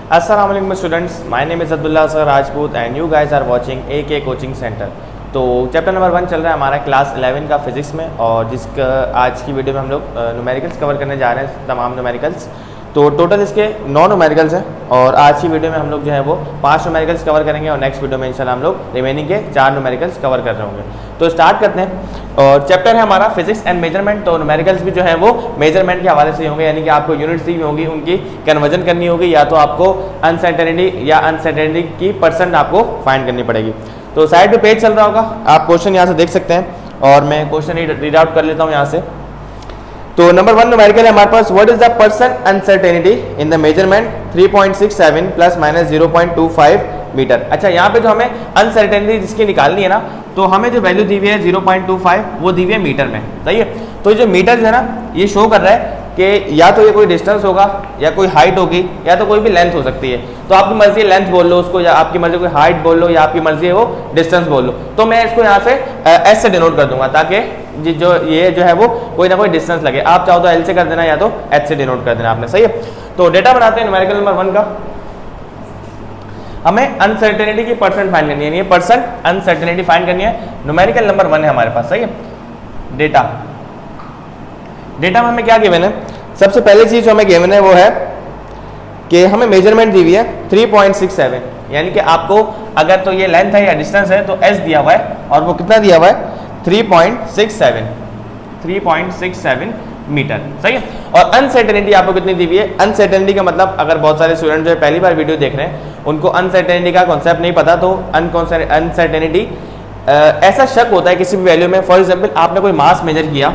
अस्सलाम वालेकुम students, my name is Abdullah sir Rajput and you guys are watching AK coaching centre. तो chapter number 1 चल रहा है हमारा क्लास 11 का फिजिक्स में, और जिसका आज की वीडियो में हम लोग न्यूमेरिकल्स कवर करने जा रहे हैं, तमाम न्यूमेरिकल्स। तो टोटल इसके 9 न्यूमेरिकल्स हैं और आज की वीडियो में हम लोग जो है वो 5 न्यूमेरिकल्स कवर करेंगे और नेक्स्ट वीडियो में इंशाल्लाह हम लोग रिमेनिंग के 4 न्यूमेरिकल्स कवर कर रहे होंगे। तो स्टार्ट करते हैं। और चैप्टर है हमारा फिजिक्स एंड मेजरमेंट। तो न्यूमेरिकल्स भी जो है वो मेजरमेंट के हवाले से होंगे, यानी कि आपको यूनिट्स दी होंगी, उनकी कन्वर्जन करनी होगी, या तो आपको अनसर्टेनिटी या अनसर्टेनिटी की परसेंट आपको फाइंड करनी पड़ेगी। तो साइड पे पेज चल रहा होगा, आप क्वेश्चन यहाँ से देख सकते हैं और मैं क्वेश्चन रीड आउट कर लेता हूँ यहाँ से। तो नंबर 1 न्यूमेरिकल है हमारे पास, what is the percent uncertainty in the measurement 3.67 plus minus 0.25 metre. अच्छा, यहाँ पे जो हमें अनसर्टेनिटी जिसकी निकालनी है ना, तो हमें जो वैल्यू दी हुई है 0.25 वो दी हुई है मीटर में, सही है। तो जो मीटर है ना, ये शो कर रहा है कि या तो ये कोई डिस्टेंस होगा, या कोई हाइट होगी, या तो कोई भी लेंथ हो सकती है। तो आपकी मर्जी है लेंथ बोल लो उसको, या आपकी मर्जी कोई हाइट बोल लो, या आपकी मर्जी है वो डिस्टेंस बोल लो। तो मैं इसको यहाँ से एस से डिनोट कर दूंगा, ताकि जो ये जो है वो कोई ना कोई डिस्टेंस लगे। आप चाहो तो एल से कर देना, या तो एच से डिनोट कर देना आपने, सही है। तो डेटा बनाते हैं न्यूमेरिकल नंबर 1 का। हमें अनसर्टेनिटी की परसेंट फाइंड करनी है, परसेंट अनसर्टेनिटी फाइंड करनी है। न्यूमेरिकल नंबर 1 है हमारे पास, सही है। डेटा में हमें क्या गिवन है? सबसे पहली चीज जो हमें गिवन है वो है कि हमें मेजरमेंट दी हुई है 3.67, यानी कि आपको अगर तो ये लेंथ है या डिस्टेंस है तो एस दिया हुआ है, और वो कितना दिया हुआ है 3.67 मीटर, सही है। और अनसर्टेनिटी आपको कितनी दी हुई है? अनसर्टेनिटी का मतलब, अगर बहुत सारे स्टूडेंट जो है पहली बार वीडियो देख रहे हैं, उनको अनसर्टेनिटी का कॉन्सेप्ट नहीं पता, तो अनसर्टेनिटी ऐसा शक होता है किसी भी वैल्यू में। फॉर एग्जाम्पल, आपने कोई मास मेजर किया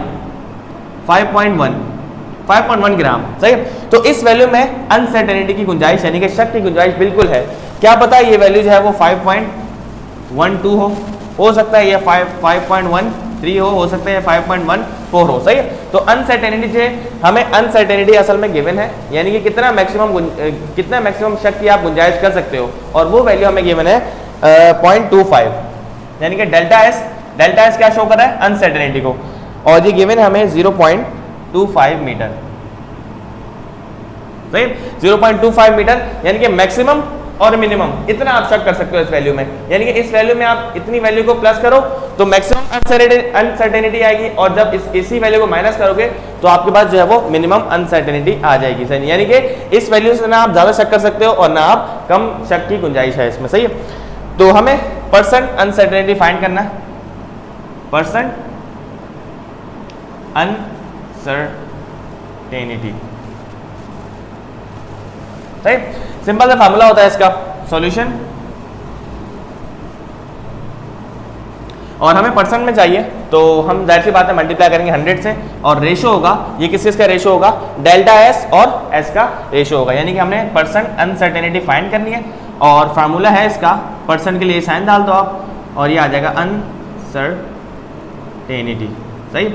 5.1 ग्राम, सही है। तो इस वैल्यू में अनसर्टेनिटी की गुंजाइश, यानी कि शक की गुंजाइश बिल्कुल है। क्या पता है ये वैल्यू जो है वो 5.12 हो सकता है ये 5.13 हो सकता है 5.14 हो, सही है। तो अनसर्टेनिटी जो है, हमें अनसर्टेनिटी असल में गिवन है, यानी कि कितना मैक्सिमम शक की आप गुंजाइश कर सकते हो, और वो वैल्यू हमें गिवन है 0.25, यानी कि डेल्टा एस क्या शो कर रहा है? अनसर्टेनिटी को, और ये गिवन है हमें 0.25 मीटर, सही। 0.25 मीटर, यानी कि मैक्सिमम और मिनिमम इतना आप शक कर सकते हो इस वैल्यू में, यानी कि इस वैल्यू में आप इतनी वैल्यू को प्लस करो तो मैक्सिमम अनसर्टेनिटी आएगी, और जब इसी वैल्यू को माइनस करोगे तो आपके पास जो है वो मिनिमम अनसर्टेनिटी आ जाएगी, सही। यानी कि इस वैल्यू से ना आप ज्यादा शक कर सकते हो और ना आप कम शक की गुंजाइश है इसमें, सही है। तो हमें परसेंट अनसर्टेनिटी फाइंड करना है, परसेंट अनसर्टेनिटी, सही। सिंपल सा फार्मूला होता है इसका, सॉल्यूशन, और हमें परसेंट में चाहिए, तो हम जाहिर सी बात है मल्टीप्लाई करेंगे 100 से, और रेशो होगा, ये किसका रेशो होगा? डेल्टा एस और एस का रेशो होगा, यानी कि हमने परसेंट अनसर्टेनिटी फाइंड करनी है, और फार्मूला है इसका, परसेंट के लिए साइन डाल दो आप, और ये आ जाएगा अनसर्टेनिटी, सही।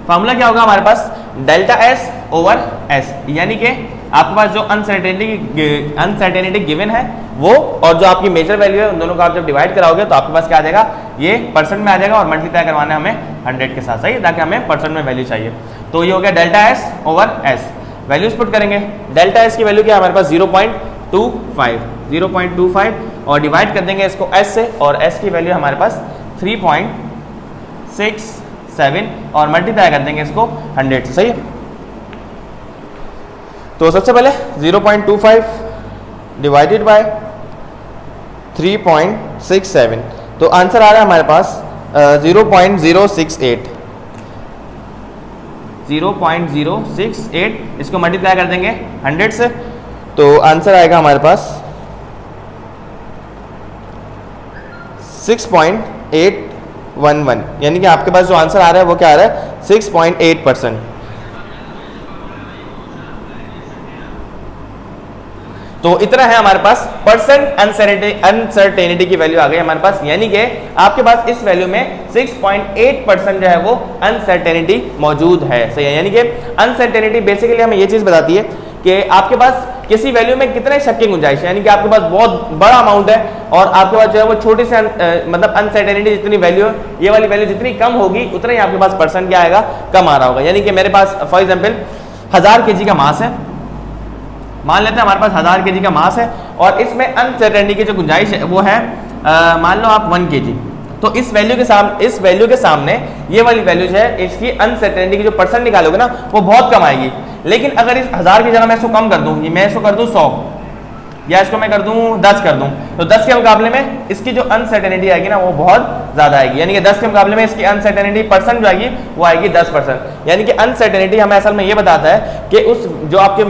फार्मूला क्या होगा हमारे पास? डेल्टा एस ओवर एस, यानी कि आपके पास जो अनसर्टेनिटी गिवन है वो, और जो आपकी मेजर वैल्यू है, उन दोनों को आप जब डिवाइड कराओगे तो आपके पास क्या आ जाएगा? ये परसेंट में आ जाएगा, और मल्टीप्लाई करवाना है हमें 100 के साथ, सही, ताकि हमें परसेंट में वैल्यू चाहिए। तो ये हो गया delta S over S. Values put करेंगे, डेल्टा एस की वैल्यू क्या है हमारे पास? 0.25, और डिवाइड कर देंगे इसको एस से, और एस की वैल्यू हमारे पास 3.67, और मल्टीप्लाई कर देंगे इसको 100 से, सही है। तो सबसे पहले 0.25 डिवाइडेड बाय 3.67, तो आंसर आ रहा है हमारे पास 0.068। इसको मल्टीप्लाई कर देंगे 100 से, तो आंसर आएगा हमारे पास 6.811, यानी कि आपके पास जो आंसर आ रहा है वो क्या आ रहा है? 6.8%। तो इतना है हमारे पास, परसेंट अनसर्टेनिटी की वैल्यू आ गई हमारे पास, यानी कि आपके पास इस वैल्यू में 6.8% जो है वो अनसर्टेनिटी मौजूद है, सही है। यानी कि अनसर्टेनिटी बेसिकली हमें ये चीज बताती है कि आपके पास किसी वैल्यू में कितने शक की गुंजाइश है, यानी कि आपके पास बहुत बड़ा अमाउंट है, और आपके पास जो है वो छोटी से मतलब अनसर्टेनिटी जितनी वैल्यू, ये वाली वैल्यू जितनी कम होगी उतना ही आपके पास परसेंट क्या आएगा? कम आ रहा होगा। यानी कि मेरे पास फॉर एग्जाम्पल 1000 kg का मास है, मान लेते हैं हमारे पास 1000 kg का मास है और इसमें अनसर्टेनिटी की जो गुंजाइश है वो है मान लो आप 1 kg। तो इस वैल्यू के सामने ये वाली वैल्यू है इसकी अनसर्टेनिटी की जो परसेंट निकालोगे ना वो बहुत कम आएगी। लेकिन अगर इस 1000 की जगह मैं इसको कम कर दूं, मैं इसको कर दूं 100 या इसको मैं कर दूं 10 कर दूं, तो 10 के मुकाबले में इसकी जो अनसर्टेनिटी आएगी ना वो बहुत ज़्यादा आएगी। यानी कि 10 के मुकाबले में इसकी अनसर्टेनिटी परसेंट जो आएगी वो आएगी 10%। यानी कि अनसर्टेनिटी हमें असल में ये बताता है कि उस जो आपके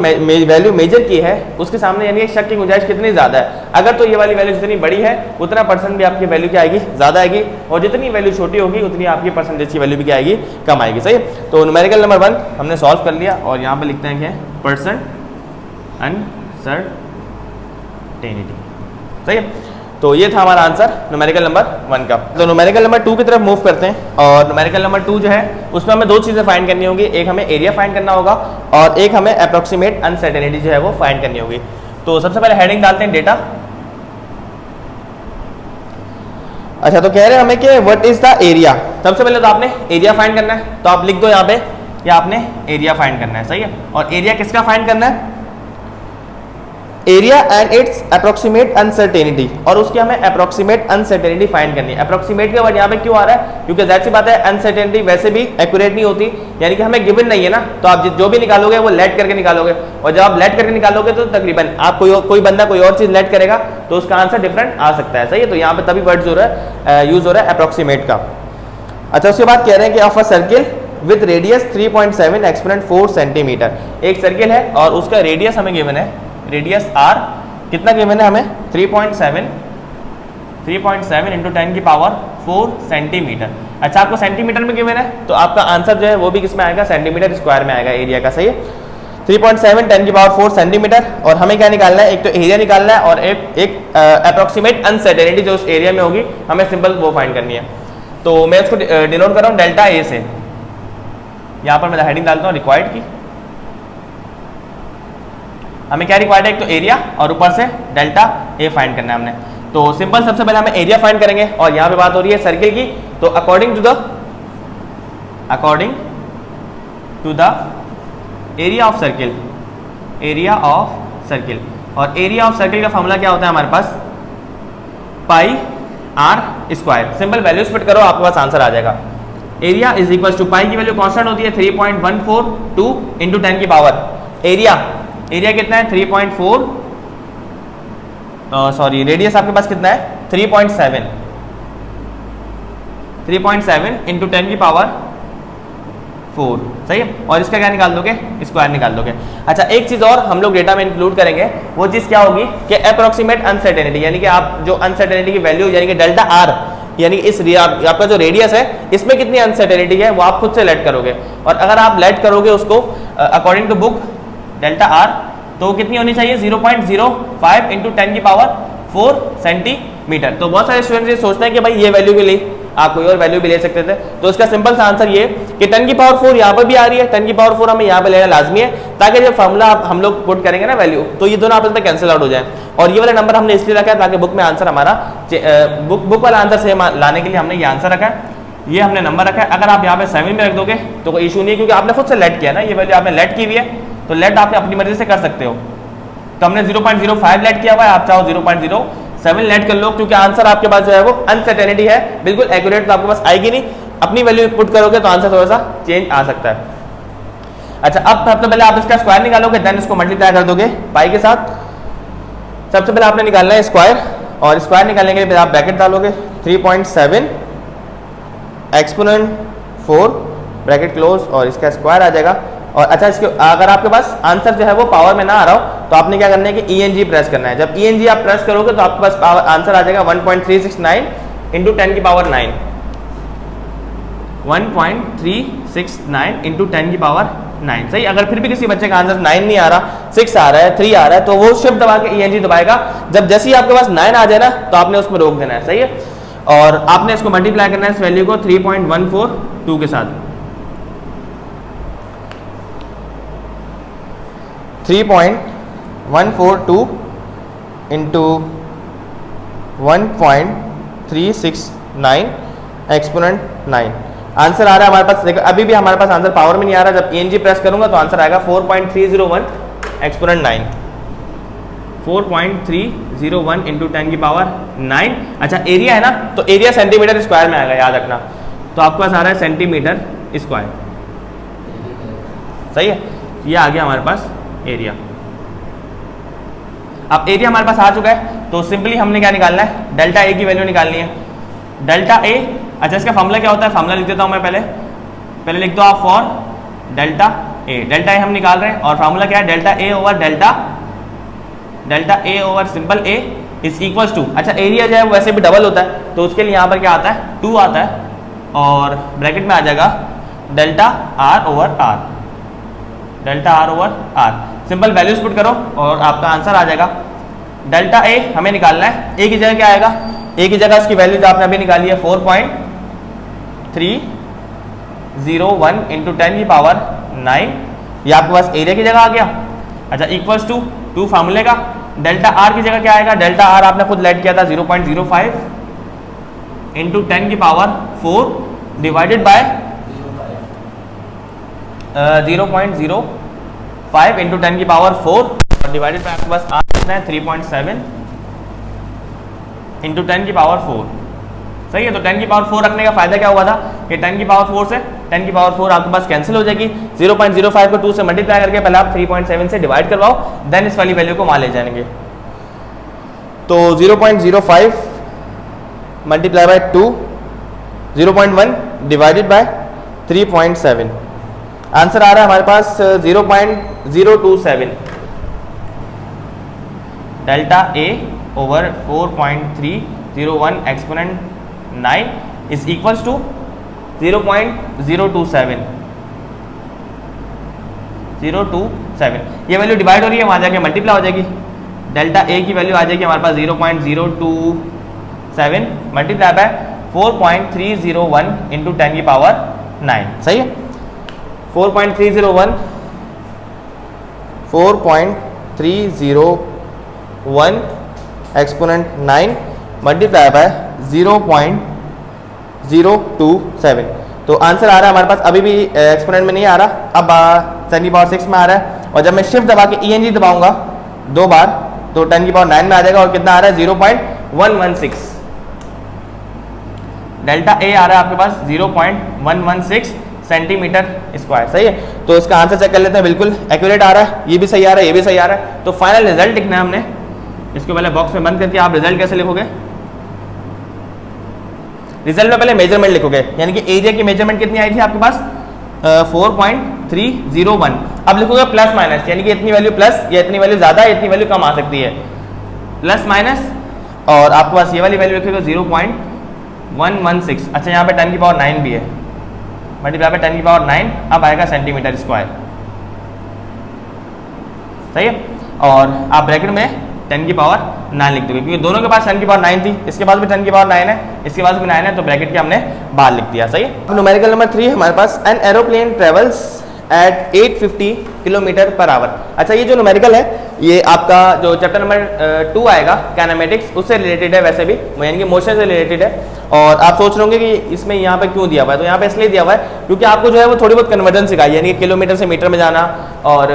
वैल्यू मेजर की है उसके सामने यानी कि शक की गुंजाइश कितनी ज़्यादा है। अगर तो ये वाली वैल्यू जितनी बड़ी है उतना परसेंट भी आपकी वैल्यू क्या आएगी, ज़्यादा आएगी, और जितनी वैल्यू छोटी होगी उतनी आपकी परसेंटेज की वैल्यू भी क्या आएगी, कम आएगी। सही है। तो न्यूमेरिकल नंबर 1 हमने सॉल्व कर लिया और यहाँ पर लिखते हैं क्या, परसेंट अनसर्टेनिटी। सही है। तो ये था हमारा आंसर न्यूमेरिकल नंबर 1 का। तो न्यूमेरिकल नंबर 2 की तरफ मूव करते हैं और न्यूमेरिकल नंबर 2 जो है उसमें हमें 2 चीज़ें फाइंड करनी होगी। एक हमें एरिया फाइंड करना होगा और एक हमें अप्रोक्सीमेट अनसर्टेनिटी जो है वो फाइंड करनी होगी। तो सबसे पहले हेडिंग डालते हैं डेटा। अच्छा, तो कह रहे हैं हमें कि व्हाट इज द एरिया। सबसे पहले तो आपने एरिया फाइंड करना है, तो आप लिख दो यहाँ पे कि आपने एरिया फाइंड करना है। सही है। और एरिया किसका फाइंड करना है, area and it's approximate uncertainty, और उसकी हमें अप्रोक्सीमेट अनसर्टेनिटी फाइंड करनी है। अप्रोक्सीमेट का वर्ड यहाँ पे क्यों आ रहा है, क्योंकि जाहिर सी बात है अनसर्टेनिटी वैसे भी एक्यूरेट नहीं होती, यानी कि हमें गिवन नहीं है ना, तो आप जो भी निकालोगे वो लेट करके निकालोगे, और जब आप लेट करके निकालोगे तो तकरीबन आप कोई बंदा कोई और चीज लेट करेगा तो उसका आंसर डिफरेंट आ सकता है। सही है। तो यहाँ पे तभी वर्ड यूज हो रहा है अप्रोक्सीमेट का। अच्छा, उसके बाद कह रहे हैं कि of a circle with radius 3.7 exponent 4 centimetre. एक सर्किल है और उसका रेडियस हमें गिवन है, रेडियस r कितना गिवन है हमें, 3.7 इंटू 10 की पावर 4 सेंटीमीटर। अच्छा, आपको सेंटीमीटर में गिवन है तो आपका आंसर जो है वो भी किसमें आएगा, सेंटीमीटर स्क्वायर में आएगा एरिया का। सही है। 3.7 10 की पावर 4 सेंटीमीटर। और हमें क्या निकालना है, एक तो एरिया निकालना है और एक अप्रोक्सीमेट अनसर्टेनिटी जो उस एरिया में होगी हमें सिंपल वो फाइंड करनी है। तो मैं उसको डिनोट कर रहा हूँ डेल्टा ए से। यहाँ पर मैं हेडिंग डालता हूँ रिक्वायर्ड की। हमें क्या रिक्वायर्ड है, एक तो एरिया और ऊपर से डेल्टा ए फाइंड करना है हमने। तो सिंपल सबसे पहले हमें एरिया फाइंड करेंगे और यहाँ पे बात हो रही है सर्किल की। तो according to the area of circle, और एरिया ऑफ सर्किल का फॉर्मूला क्या होता है हमारे पास, pi r square. Simple values put करो आपके पास आंसर आ जाएगा। Area is equal to pi की वैल्यू कांस्टेंट होती है 3.142 इंटू 10 की पावर एरिया कितना है 3.4 सॉरी रेडियस आपके पास कितना है 3.7 इंटू 10 की पावर 4। सही है। और इसका क्या निकाल दोगे, स्क्वायर निकाल दोगे। अच्छा, एक चीज और हम लोग डेटा में इंक्लूड करेंगे, वो चीज क्या होगी कि अप्रोक्सीमेट अनसर्टेनिटी, यानी कि आप जो अनसर्टेनिटी की वैल्यू यानी कि डेल्टा आर, यानी इस आपका जो रेडियस है इसमें कितनी अनसर्टेनिटी है वो आप खुद से लेट करोगे। और अगर आप लेट करोगे उसको according to book delta R, तो कितनी होनी चाहिए 0.05 इंटू 10 की पावर 4 सेंटीमीटर। तो बहुत सारे स्टूडेंट्स ये सोचते हैं कि भाई ये वैल्यू के लिए आप कोई और वैल्यू भी ले सकते थे। तो इसका सिंपल सा आंसर ये कि 10 की पावर 4 यहाँ पर भी आ रही है, 10 की पावर 4 हमें यहाँ पे लेना लाजमी है, ताकि जब फॉर्मूला हम लोग पुट करेंगे ना वैल्यू, तो ये दोनों आपस में कैंसिल आउट हो जाए। और ये वाला नंबर हमने इसलिए रखा है ताकि बुक में आंसर हमारा बुक वाला आंसर सेम लाने के लिए हमने ये आंसर रखा है, ये हमने नंबर रखा है। अगर आप यहाँ पे 7 में रख दोगे तो कोई इशू नहीं है, क्योंकि आपने खुद से लेट किया ना, ये वैल्यू आपने लेट की हुई है, तो लेट आप अपनी मर्जी से कर सकते हो। तो हमने 0.05 लेट किया हुआ है, आप चाहो 0.07 लेट कर लो, क्योंकि आंसर आपके पास जो है वो अनसर्टेनिटी है, बिल्कुल एक्यूरेट तो आपके पास आएगी नहीं। अपनी वैल्यू पुट करोगे तो आंसर थोड़ा सा चेंज आ सकता है। अच्छा, अब सबसे पहले आप इसका स्क्वायर निकालोगे, देन इसको मल्टीप्लाई कर दोगे पाई के साथ। सबसे पहले आपने निकालना है स्क्वायर, और स्क्वायर निकालने के लिए आप ब्रैकेट डालोगे 3.7 एक्सपोनेंट 4 ब्रैकेट क्लोज, और इसका स्क्वायर आ जाएगा। और अच्छा, इसके अगर आपके पास आंसर जो है वो पावर में ना आ रहा हो तो आपने क्या करना है कि ENG प्रेस करना है। जब ENG आप प्रेस करोगे तो आपके पास आंसर आ जाएगा 1.369 इंटू 10 की पावर 9, 1.369 इंटू 10 की पावर 9। सही। अगर फिर भी किसी बच्चे का आंसर 9 नहीं आ रहा, 6 आ रहा है, 3 आ रहा है, तो वो शिफ्ट दबा के ENG दबाएगा। जब जैसे ही आपके पास 9 आ जाए ना तो आपने उसमें रोक देना है। सही है। और आपने इसको मल्टीप्लाई करना है इस वैल्यू को 3.142 के साथ, 3.142 इंटू 1.369 एक्सपोनेंट 9। आंसर आ रहा है हमारे पास, देखो अभी भी हमारे पास आंसर पावर में नहीं आ रहा। जब ENG प्रेस करूंगा तो आंसर आएगा 4.301 एक्सपोनेंट 9। 4.301 इंटू 10 की पावर 9। अच्छा एरिया है ना, तो एरिया सेंटीमीटर स्क्वायर में आएगा, याद रखना। तो आपके पास आ रहा है सेंटीमीटर स्क्वायर, सही है। ये आ गया हमारे पास एरिया। अब एरिया हमारे पास आ चुका है, तो सिंपली हमने क्या निकालना है, डेल्टा ए की वैल्यू निकालनी है। डेल्टा ए, अच्छा इसका फॉर्मूला क्या होता है, फॉर्मूला लिख देता हूं मैं पहले लिख दो आप for delta A. Delta A हम निकाल रहे हैं और फॉर्मूला क्या है, delta A over simple A is equals to, अच्छा एरिया जो है वो वैसे भी डबल होता है, तो उसके लिए यहाँ पर क्या आता है 2 आता है, और ब्रैकेट में आ जाएगा delta R over R. Simple values put करो और आपका आंसर आ जाएगा। डेल्टा ए हमें निकालना है, ए की जगह क्या आएगा, ए की जगह इसकी वैल्यू जो आपने अभी निकाली है 4.301 इंटू 10 की पावर 9, ये आपके पास एरिया की जगह आ गया। अच्छा इक्वल्स टू 2 फार्मूले का, डेल्टा आर की जगह क्या आएगा, डेल्टा आर आपने खुद लेट किया था 0.05 इंटू 10 की पावर 4 डिवाइडेड बाय 0.05 इंटू 10 की पावर 4 और डिवाइडेड बाय आपके पास आ सकता है 3.7 इंटू 10 की पावर 4, सही है। तो 10 की पावर 4 रखने का फायदा क्या हुआ था कि 10 की पावर 4 से 10 की पावर 4 आपके पास कैंसिल हो जाएगी। 0.05 को 2 से मल्टीप्लाई करके पहले आप 3.7 से डिवाइड करवाओ, देन इस वाली वैल्यू को वहां ले जाएंगे। तो 0.05 multiply by 2, 0.1 divided by 3.7, answer आ रहा है हमारे पास 0.027। Delta A over 4.301 exponent 9 is equals to 0.027। ये वैल्यू डिवाइड हो रही है, वहां जाके मल्टीप्लाई हो जाएगी। डेल्टा ए की वैल्यू आ जाएगी हमारे पास 0.027 मल्टीप्लाई बाय 4.301 इंटू 10 की पावर 9, सही है। 4.301 एक्सपोनेंट 9 मल्टीप्लाई बाय 0.027, तो आंसर आ रहा है हमारे पास, अभी भी एक्सपोनेंट में नहीं आ रहा, अब 10 की पावर 6 में आ रहा है, और जब मैं शिफ्ट दबा के ENG दबाऊंगा 2 बार तो 10 की पावर 9 में आ जाएगा, और कितना आ रहा है 0.116। डेल्टा ए आ रहा है आपके पास 0.116 सेंटीमीटर स्क्वायर, सही है। तो इसका आंसर चेक कर लेते हैं, बिल्कुल एक्यूरेट आ रहा है, ये भी सही आ रहा है, ये भी सही आ रहा है। तो फाइनल रिजल्ट लिखना है हमने, इसको पहले बॉक्स में बंद करके आप रिजल्ट कैसे लिखोगे, रिजल्ट में पहले मेजरमेंट लिखोगे, यानी कि एरिया की मेजरमेंट कितनी आई थी आपके पास 4.301। अब लिखोगे प्लस माइनस, यानी कि इतनी वैल्यू प्लस या इतनी वैल्यू ज्यादा है, इतनी वैल्यू कम आ सकती है, प्लस माइनस, और आपके पास ये वाली वैल्यू लिखोगे 0.116। अच्छा यहाँ पे 10 की पावर 9 भी है, मल्टीप्लाई बाय 10 की पावर 9, अब आएगा सेंटीमीटर स्क्वायर, सही है। और आप ब्रैकेट में 10 की पावर 9 लिख दोगे, क्योंकि दोनों के पास 10 की पावर 9 थी, इसके पास भी 10 की पावर 9 है, इसके पास भी 9 है, तो ब्रैकेट के हमने बाहर लिख दिया, सही है। न्यूमेरिकल नंबर 3 हमारे पास, an aeroplane travels at 850 kilometre per hour. अच्छा ये जो न्यूमेरिकल है ये आपका जो चैप्टर नंबर 2 आएगा काइनेमेटिक्स, उससे रिलेटेड है, वैसे भी यानी कि मोशन से रिलेटेड है। और आप सोच रहे होंगे कि इसमें यहाँ पे क्यों दिया हुआ है, तो यहाँ पे इसलिए दिया हुआ है क्योंकि आपको जो है वो थोड़ी बहुत कन्वर्जन सिखाई, यानी कि किलोमीटर से मीटर में जाना, और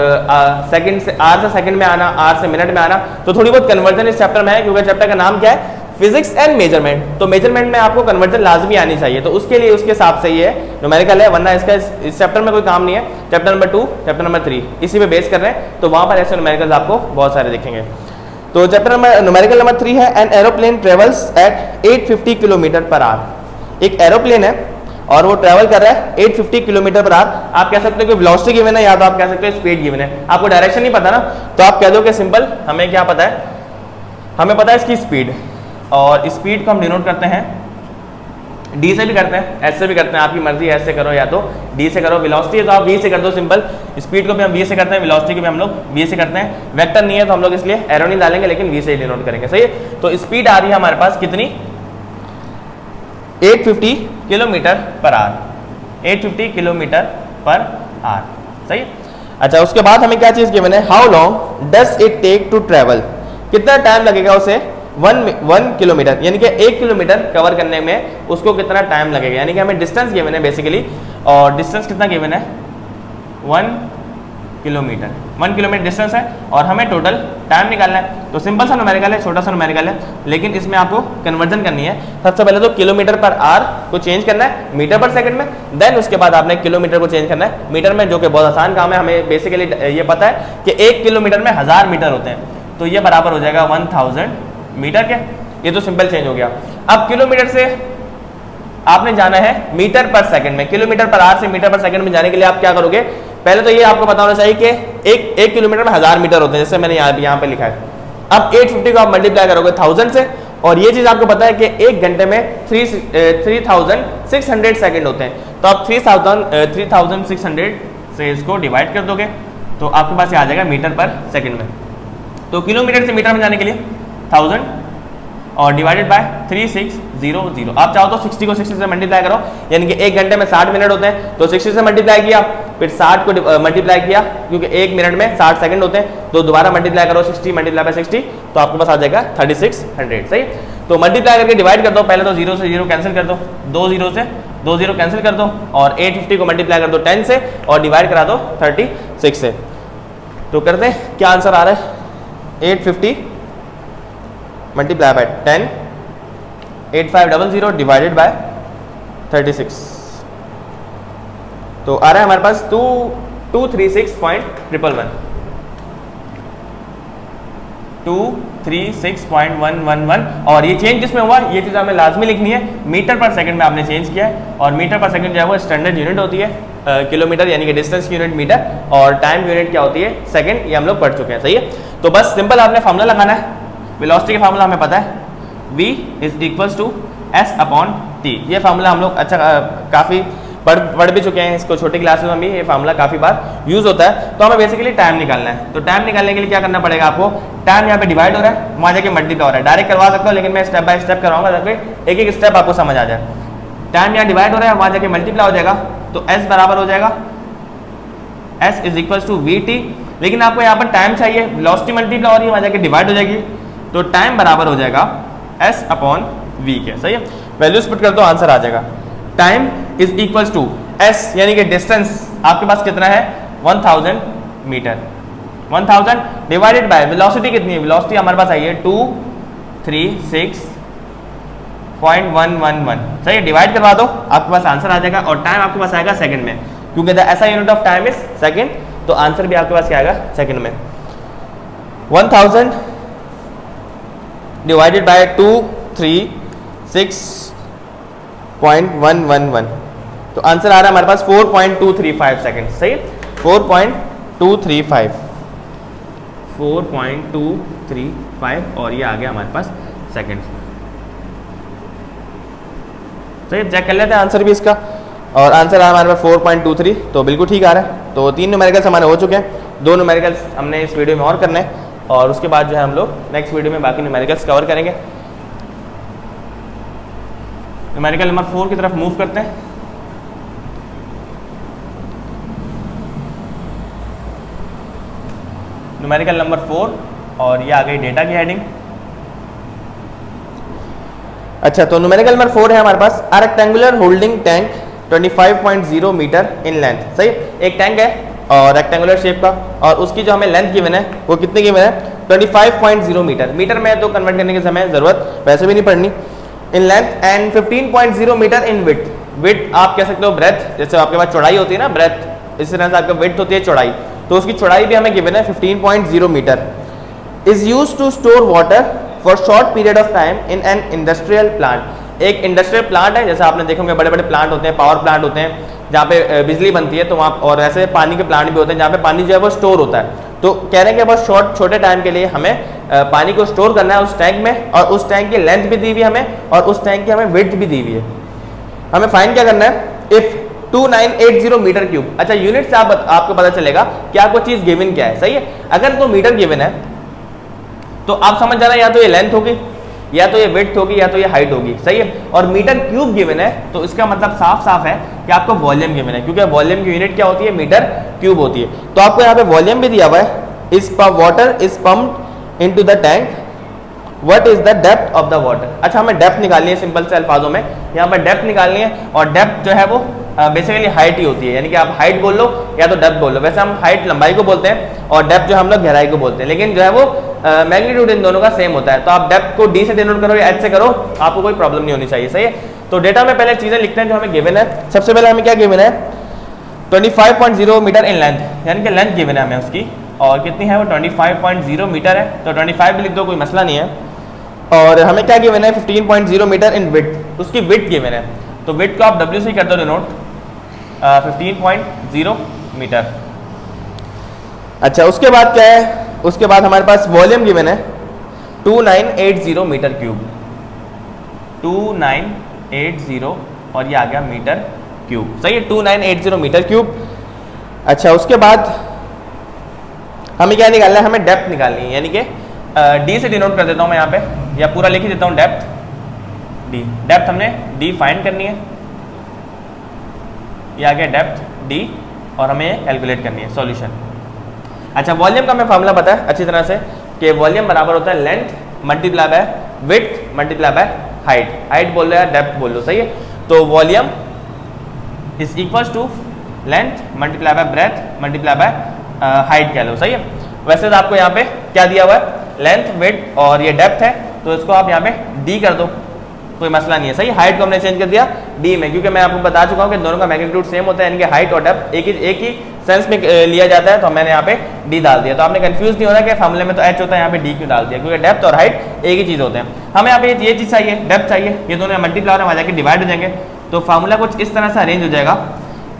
सेकंड से आर से सेकंड में आना, आर से मिनट में आना, तो थोड़ी बहुत कन्वर्जन इस चैप्टर में है, क्योंकि चैप्टर का नाम क्या है, फिजिक्स एंड मेजरमेंट। तो मेजरमेंट में आपको कन्वर्जन लाजमी आनी चाहिए, तो उसके लिए उसके हिसाब से ये न्यूमेरिकल है, वरना इसका इस चैप्टर में कोई काम नहीं है। चैप्टर नंबर 2, चैप्टर नंबर 3 इसी पे बेस कर रहे हैं, तो वहां पर ऐसे न्यूमेरिकल्स आपको बहुत सारे दिखेंगे। तो चैप्टर नंबर न्यूमेरिकल नंबर 3 है, N aeroplane travels at 850 kilometre per our. एक एरोप्लेन है और वो ट्रेवल कर रहा है 850 किलोमीटर पर आवर। आप कह सकते हो कि वेलोसिटी गिवन है, या तो आप कह सकते हो स्पीड गिवन है। आपको डायरेक्शन नहीं पता ना, तो आप कह दो कि सिंपल हमें क्या पता है, हमें पता है इसकी स्पीड, और स्पीड को हम डिनोट करते हैं डी से भी करते हैं, एस से भी करते हैं, आपकी मर्जी है, ऐसे करो या तो डी से करो। वेलोसिटी है तो आप वी से कर दो सिंपल, स्पीड को भी हम वी से करते हैं, वेलोसिटी को भी हम लोग वी से करते हैं। वेक्टर नहीं है तो हम लोग इसलिए एरो नहीं डालेंगे, लेकिन वी से ही डिनोट करेंगे, सही है। तो स्पीड आ रही है हमारे पास कितनी, 850 kilometre per our, 850 kilometre per our, सही है। अच्छा उसके बाद हमें क्या चीज गिवन है, how long does it take to travel, कितना टाइम लगेगा उसे 1 किलोमीटर, यानी कि 1 किलोमीटर कवर करने में उसको कितना टाइम लगेगा, यानी कि हमें डिस्टेंस गिवन है बेसिकली, और डिस्टेंस कितना गिवन है 1 किलोमीटर। 1 किलोमीटर डिस्टेंस है और हमें टोटल टाइम निकालना है। तो सिंपल सा न्यूमेरिकल है, छोटा सा न्यूमेरिकल है, लेकिन इसमें आपको कन्वर्जन करनी है। सबसे पहले तो किलोमीटर पर आवर को चेंज करना है मीटर पर सेकंड में, देन उसके बाद आपने किलोमीटर को चेंज करना है मीटर में, जो कि बहुत आसान काम है। हमें बेसिकली ये पता है कि 1 किलोमीटर में 1000 मीटर होते हैं, तो ये बराबर हो जाएगा 1000 मीटर के। ये तो सिंपल चेंज हो गया। अब किलोमीटर से आपने जाना है मीटर पर सेकंड में, किलोमीटर पर आवर से मीटर पर सेकंड में जाने के लिए आप क्या करोगे, पहले तो ये आपको पता होना चाहिए कि एक किलोमीटर में 1000 मीटर होते हैं, जैसे मैंने यहाँ पे लिखा है। अब 850 को आप मल्टीप्लाई करोगे 1000 से, और ये चीज आपको पता है कि 1 घंटे में 3600 सेकंड होते हैं, तो आप 3600 से इसको डिवाइड कर दोगे तो आपके पास ये आ जाएगा मीटर पर सेकंड में। तो किलोमीटर से मीटर में जाने के लिए 1000 और डिवाइडेड बाय 3600। आप चाहो तो 60 को 60 से मल्टीप्लाई करो, यानी कि 1 घंटे में 60 मिनट होते हैं, तो 60 से मल्टीप्लाई किया, फिर 60 को मल्टीप्लाई किया, क्योंकि 1 मिनट में 60 सेकंड होते हैं, तो दोबारा मल्टीप्लाई करो 60 मल्टीप्लाई बाय 60, तो आपके पास आ जाएगा 3600। सही, तो मल्टीप्लाई करके डिवाइड कर दो, पहले तो 0 से 0 कैंसिल कर दो, 2 0 से 2 0 कैंसिल कर दो, और 850 को मल्टीप्लाई कर दो 10 से और डिवाइड करा दो 36 से। तो करते हैं क्या आंसर आ रहा है, 850 मल्टीप्लाई बाय 10, 8500 डिवाइडेड बाय 36, तो आ रहा है हमारे पास 236.111 236.111। और ये चेंज जिसमें हुआ, ये चीज़ हमें लाजमी लिखनी है, मीटर पर सेकंड में आपने चेंज किया है, और मीटर पर सेकंड जो है वो स्टैंडर्ड यूनिट होती है, किलोमीटर यानी कि डिस्टेंस की यूनिट मीटर, और टाइम यूनिट क्या होती है सेकंड, ये हम लोग पढ़ चुके हैं। सही है, तो बस सिंपल आपने फार्मूला लगाना है, वेलोसिटी का फार्मूला हमें पता है, v = s/t। ये फार्मूला हम लोग अच्छा काफ़ी पढ़ भी चुके हैं, इसको छोटी क्लासेस में भी ये फार्मूला काफ़ी बार यूज़ होता है। तो हमें बेसिकली टाइम निकालना है, तो टाइम निकालने के लिए क्या करना पड़ेगा आपको, टाइम यहाँ पे डिवाइड हो रहा है, वहाँ जाके मल्टीप्लाई हो रहा है, डायरेक्ट करवा सकता हूँ, लेकिन मैं स्टेप बाय स्टेप कराऊंगा ताकि एक एक स्टेप आपको समझ आ जाए। टाइम यहाँ डिवाइड हो रहा है, वहाँ जाके मल्टीप्लाई हो जाएगा, तो s बराबर हो जाएगा s = vt, लेकिन आपको यहाँ पर टाइम चाहिए, वेलोसिटी मल्टीप्लाई हो रही है, वहाँ जाके डिवाइड हो जाएगी, तो टाइम बराबर हो जाएगा s/v के। सही है, वैल्यूज पुट कर दो, आंसर आ जाएगा। टाइम = s यानी कि डिस्टेंस आपके पास कितना है 1000 मीटर, 1000 डिवाइडेड बाय वेलोसिटी कितनी है, वेलोसिटी हमारे पास आई है 236.111। सही है, डिवाइड करवा दो, आपके पास आंसर आ जाएगा, और टाइम आपके पास आएगा सेकंड में, क्योंकि ऐसा unit of time is second, तो आंसर भी आपके पास क्या आएगा सेकंड में। 1000 डिवाइडेड बाय 236.111, तो आंसर आ रहा है हमारे पास 4.235 सेकंड। सही है, 4.235, और ये आ गया हमारे पास सेकंड। सही, चेक कर लेते हैं आंसर भी इसका, और आंसर आ हमारे पास 4.23, तो बिल्कुल ठीक आ रहा है। तो 3 न्यूमेरिकल्स हमारे हो चुके हैं, 2 न्यूमेरिकल्स हमने इस वीडियो में और करने हैं, और उसके बाद जो है हम लोग नेक्स्ट वीडियो में बाकी न्यूमेरिकल्स कवर करेंगे। न्यूमेरिकल नंबर 4 की तरफ मूव करते हैं। न्यूमेरिकल नंबर 4, और ये आ गई डेटा की हेडिंग। अच्छा, तो न्यूमेरिकल नंबर 4 है हमारे पास, a rectangular holding tank 25.0 metre in length. सही, एक टैंक है और रेक्टेंगुलर शेप का, और उसकी जो हमें लेंथ गिवन है वो कितनी गिवन है 25.0 मीटर। मीटर में तो कन्वर्ट करने के समय जरूरत वैसे भी नहीं पड़नी, in length, and 15.0 metre in width. Width आप कह सकते हो ब्रेथ, जैसे आपके पास चौड़ाई होती है ना ब्रेथ, इस तरह से आपका विड्थ होती है चौड़ाई, तो उसकी चौड़ाई भी हमें गिवन है 15.0 metre. Is used to store water for short period of time in an industrial plant. एक इंडस्ट्रियल प्लांट है, जैसे आपने देखा होंगे बड़े बड़े प्लांट होते हैं, पावर प्लांट होते हैं जहाँ पे बिजली बनती है, तो वहाँ, और ऐसे पानी के प्लांट भी होते हैं जहाँ पे पानी जो है वो स्टोर होता है। तो कह रहे हैं कि बस छोटे टाइम के लिए हमें पानी को स्टोर करना है उस टैंक में, और उस टैंक की लेंथ भी दी हुई है हमें, और उस टैंक की हमें विड्थ भी दी हुई है। हमें फाइंड क्या करना है, इफ 2980 मीटर क्यूब। अच्छा, यूनिट से आपको पता चलेगा कि आपको चीज गिवन क्या है। सही है, अगर तो मीटर गिवन है तो आप समझ जाना या तो ये लेंथ होगी, या तो ये विड्थ होगी, या तो ये हाइट होगी। सही है, और मीटर क्यूब गिवन है तो इसका मतलब साफ साफ है कि आपको वॉल्यूम गिवन है, क्योंकि वॉल्यूम की यूनिट क्या होती है, मीटर क्यूब होती है। तो आपको यहाँ पे वॉल्यूम भी दिया हुआ है, इस water is pumped into the tank what is the depth of the water. अच्छा, हमें डेप्थ निकालनी है सिंपल से अल्फाजों में, यहाँ पर डेप्थ निकालनी है, और डेप्थ जो है वो बेसिकली हाइट ही होती है, यानी कि आप हाइट बोल लो या तो डेप्थ बोल लो। वैसे हम हाइट लंबाई को बोलते हैं और डेप्थ जो हम लोग गहराई को बोलते हैं, लेकिन जो है वो मैग्नीट्यूड इन दोनों का सेम होता है। तो आप डेप्थ को डी से डिनोट करो या एच से करो, आपको कोई प्रॉब्लम नहीं होनी चाहिए, सही है। तो डेटा में पहले चीज़ें लिखते हैं जो हमें गिवन है। सबसे पहले हमें क्या गिवन है, 25.0 मीटर इन लेंथ, यानी कि लेंथ गिवन है हमें उसकी, और कितनी है वो 25.0 मीटर है, तो 25 भी लिख दो, कोई मसला नहीं है। और हमें क्या गिवन है 15.0 मीटर इन विड्थ, उसकी विड्थ गिवन है, तो विड्थ को आप डब्ल्यू से कर दो डिनोट 15.0 मीटर। अच्छा, उसके बाद क्या है, उसके बाद हमारे पास वॉल्यूम गिवन है 2980 मीटर क्यूब, 2980 और ये आ गया मीटर क्यूब, सही है, 2980 मीटर क्यूब। अच्छा, उसके बाद हमें क्या निकालना है, हमें डेप्थ निकालनी है, यानी कि डी से डिनोट कर देता हूँ मैं यहाँ पे, या पूरा लिख ही देता हूँ डेप्थ डी। डेप्थ हमने डी फाइंड करनी है, ये आ गया डेप्थ डी, और हमें कैलकुलेट करनी है सॉल्यूशन। अच्छा, वॉल्यूम का हमें फार्मूला पता है अच्छी तरह से कि वॉल्यूम बराबर होता है length multiply by width multiply by height. Height बोल रहे हैं, डेप्थ बोल लो, सही है। तो volume is equals to length multiply by breadth multiply by height कह लो, सही है। वैसे तो आपको यहाँ पे क्या दिया हुआ है, लेंथ विड्थ और ये डेप्थ है, तो इसको आप यहाँ पे डी कर दो, कोई मसला नहीं है, सही। हाइट को हमने चेंज कर दिया डी में, क्योंकि मैं आपको बता चुका हूँ कि दोनों का मैग्नीट्यूड सेम होता है, यानी कि हाइट और डेप्थ एक ही सेंस में लिया जाता है, तो मैंने यहाँ पे डी डाल दिया। तो आपने कंफ्यूज नहीं होना कि फार्मूले में तो एच होता है, यहाँ पे डी क्यों डाल दिया, क्योंकि डेप्थ और हाइट एक ही चीज़ होते हैं। हमें यहाँ पे ये चीज़ चाहिए, डेप्थ चाहिए, ये दोनों मल्टीप्लाई में आ जाके डिवाइड हो जाएंगे, तो फार्मूला कुछ इस तरह से अरेंज हो जाएगा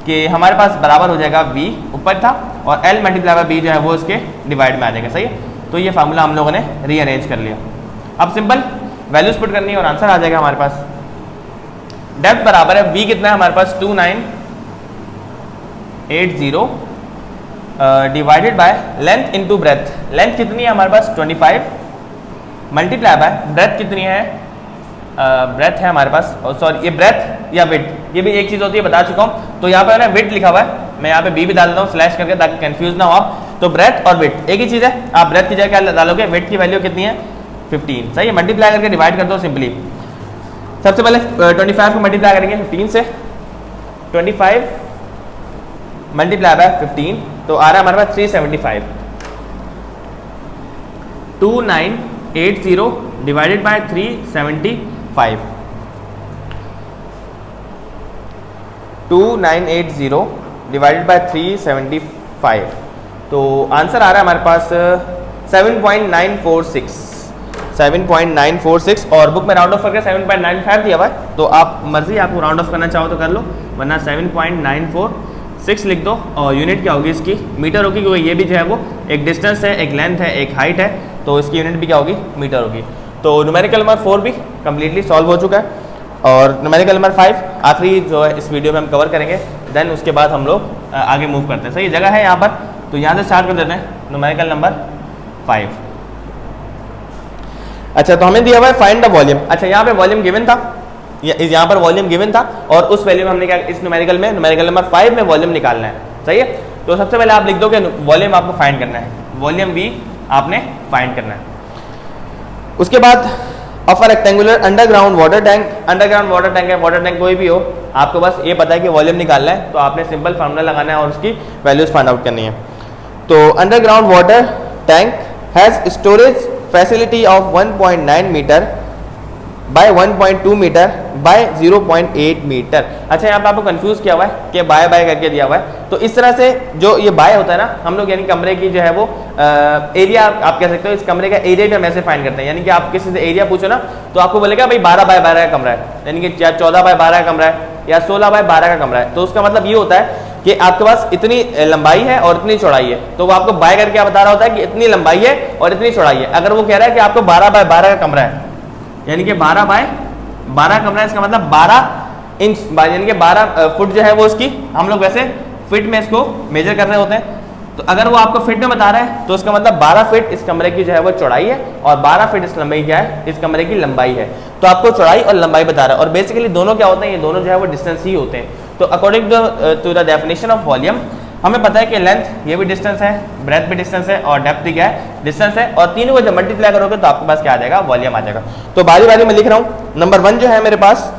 कि हमारे पास बराबर हो जाएगा v ऊपर था और l मल्टीप्लाई बाय b जो है वो इसके डिवाइड में आ जाएगा, सही है। तो ये फार्मूला हम लोगों ने रीअरेंज कर लिया। अब सिंपल वैल्यूज पुट करनी है और आंसर आ जाएगा हमारे पास। डेप्थ बराबर है v कितना है हमारे पास 2980 divided by length into breadth. Length कितनी है हमारे पास 25 मल्टीप्लाई बाय ब्रेथ कितनी है, ब्रेथ है हमारे पास, सॉरी ये ब्रेथ या विड्थ, ये भी एक चीज़ होती है, बता चुका हूँ। तो यहाँ पे मैंने विड्थ लिखा हुआ है, मैं यहाँ पे बी भी डाल देता हूँ स्लैश करके ताकि कंफ्यूज ना हो आप। तो ब्रेथ और विड्थ एक ही चीज़ है, आप ब्रेथ की जगह क्या डालोगे, विड्थ की वैल्यू कितनी है 15, सही है। मल्टीप्लाई करके डिवाइड कर दो सिंपली। सबसे पहले 25 को मल्टीप्लाई करेंगे 15 से, 25 मल्टीप्लाई बाय 15 तो आ रहा है हमारे पास 375। 2980 डिवाइडेड बाय 375, 2980 डिवाइडेड बाय 375, तो आंसर आ रहा है हमारे पास 7.946 और बुक में राउंड ऑफ करके 7.95 दिया हुआ है, तो आप मर्जी आपको राउंड ऑफ करना चाहो तो कर लो, वरना 7.946 लिख दो। और यूनिट क्या होगी इसकी, मीटर होगी, क्योंकि ये भी जो है वो एक डिस्टेंस है, एक लेंथ है, एक हाइट है, तो इसकी यूनिट भी क्या होगी, मीटर होगी। तो न्यूमेरिकल नंबर 4 भी कम्प्लीटली सॉल्व हो चुका है, और न्यूमेरिकल नंबर 5 आखिरी जो है इस वीडियो में हम कवर करेंगे, देन उसके बाद हम लोग आगे मूव करते हैं। सही जगह है यहाँ पर, तो यहाँ से स्टार्ट कर देते हैं न्यूमेरिकल नंबर 5। अच्छा, तो हमें दिया हुआ है फाइंड द वॉल्यूम। अच्छा, यहाँ पे वॉल्यूम गिवन था, यहाँ पर वॉल्यूम गिवन था, और उस वैल्यू में हमने क्या इस न्यूमेरिकल में न्यूमेरिकल नंबर 5 में वॉल्यूम निकालना है, सही है। तो सबसे पहले आप लिख दो कि वॉल्यूम आपको फाइंड करना है, वॉल्यूम वी आपने फाइंड करना है। उसके बाद of a rectangular underground water tank, underground water tank है, वाटर टैंक कोई भी हो, आपको बस ये पता है कि वॉल्यूम निकालना है, तो आपने सिंपल फार्मूला लगाना है और उसकी वैल्यूज फाइंड आउट करनी है। तो underground water tank has storage facility of 1.9 metre by 1.2 metre by 0.8 metre. अच्छा, यहाँ पे आपको कंफ्यूज किया हुआ है कि बाय बाय करके दिया हुआ है, तो इस तरह से जो ये बाय होता है ना, हम लोग यानी कमरे की जो है वो एरिया आप कह सकते हो, इस कमरे का एरिया भी हम ऐसे फाइंड करते हैं। यानी कि आप किसी से एरिया पूछो ना, तो आपको बोलेगा भाई 12 बाय 12 का कमरा है, यानी कि 14 बाय 12 का कमरा है या 16 बाय 12 का कमरा है। तो उसका मतलब ये होता है कि आपके पास इतनी लंबाई है और इतनी चौड़ाई है, तो वो आपको बाय करके बता रहा होता है कि इतनी लंबाई है और इतनी चौड़ाई है। अगर वो कह रहा है कि आपको 12 बाय 12 का कमरा है, यानी कि 12 बाय 12 कमरा है, इसका मतलब 12 इंच यानी कि 12 फुट जो है वो इसकी, हम लोग वैसे फिट में इसको मेजर कर रहे होते हैं, तो अगर वो आपको फिट में बता रहा है तो उसका मतलब 12 फीट इस कमरे की जो है वो चौड़ाई है और 12 फीट इस लंबाई क्या है, इस कमरे की लंबाई है। तो आपको चौड़ाई और लंबाई बता रहा है, और बेसिकली दोनों क्या होते हैं, ये दोनों जो है वो डिस्टेंस ही होते हैं। तो according to the definition of volume, हमें पता है कि लेंथ ये भी डिस्टेंस है, ब्रेथ भी डिस्टेंस है और डेप्थ भी क्या है, डिस्टेंस है, और तीनों को जब मल्टीप्लाई करोगे तो आपके पास क्या आ जाएगा, वॉल्यूम आ जाएगा। तो बारी बारी में लिख रहा हूँ। नंबर 1 जो है मेरे पास,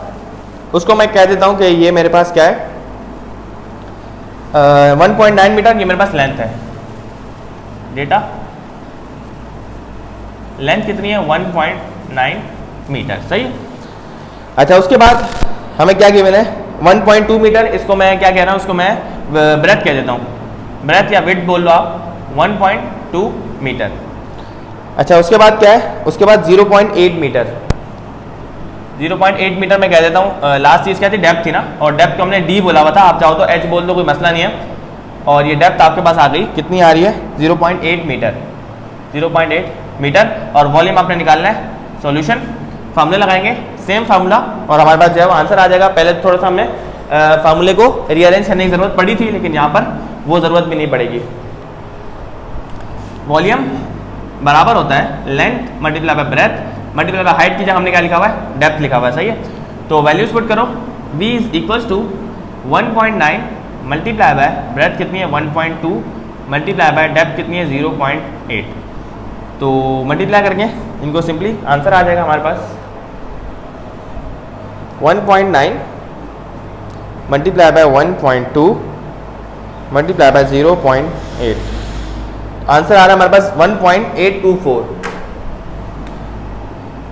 उसको मैं कह देता हूँ कि ये मेरे पास क्या है, 1.9 मीटर, ये मेरे पास लेंथ है। डेटा लेंथ कितनी है, 1.9 मीटर, सही। अच्छा, उसके बाद हमें क्या गिवन है, 1.2 मीटर, इसको मैं क्या कह रहा हूँ, उसको मैं ब्रेथ कह देता हूँ, ब्रेथ या विड्थ बोल लो आप, 1.2 मीटर। अच्छा, उसके बाद क्या है, उसके बाद 0.8 मीटर, 0.8 मीटर मैं कह देता हूँ। लास्ट चीज़ क्या थी, डेप्थ थी ना, और डेप्थ को हमने डी बोला हुआ था, आप चाहो तो एच बोल दो, कोई मसला नहीं है। और ये डेप्थ आपके पास आ गई, कितनी आ रही है, 0.8 मीटर, 0.8 मीटर। और वॉल्यूम आपने निकालना है, सॉल्यूशन फार्मूले लगाएंगे, सेम फार्मूला, और हमारे पास जो है वो आंसर आ जाएगा। पहले थोड़ा सा हमने फार्मूले को रीअरेंज करने की जरूरत पड़ी थी, लेकिन यहाँ पर वो जरूरत भी नहीं पड़ेगी। वॉल्यूम बराबर होता है length multiply by breadth multiply by height की जगह हमने क्या लिखा हुआ है, डेप्थ लिखा हुआ है, सही है। तो वैल्यूज पुट करो, v is equals to 1.9 multiply by breadth कितनी है, 1.2 मल्टीप्लाई बाय डेप्थ कितनी है, 0.8। तो मल्टीप्लाई करके इनको सिंपली आंसर आ जाएगा हमारे पास 1.9 multiply by 1.2 multiply by 0.8, answer आ रहा है हमारे पास 1.824,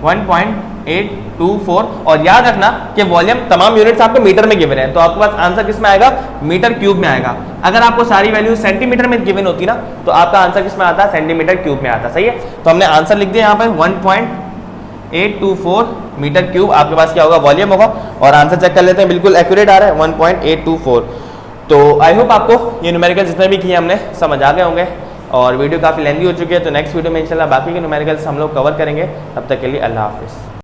1.824। और याद रखना कि वॉल्यूम तमाम यूनिट्स आपको मीटर में गिवन है, तो आपके पास आंसर किस में आएगा, मीटर क्यूब में आएगा। अगर आपको सारी वैल्यू सेंटीमीटर में गिवन होती ना, तो आपका आंसर किस में आता, सेंटीमीटर क्यूब में आता, सही है। तो हमने आंसर लिख दिया यहाँ पर 1.824 मीटर क्यूब आपके पास क्या होगा, वॉल्यूम होगा। और आंसर चेक कर लेते हैं, बिल्कुल एक्यूरेट आ रहा है 1.824। तो आई होप आपको ये न्यूमेरिकल जितने भी किए हमने समझ आ गए होंगे, और वीडियो काफ़ी लेंदी हो चुकी है। तो नेक्स्ट वीडियो में इंशाल्लाह बाकी के न्यूमेरिकल्स हम लोग कवर करेंगे। तब तक के लिए अल्लाह हाफिज़।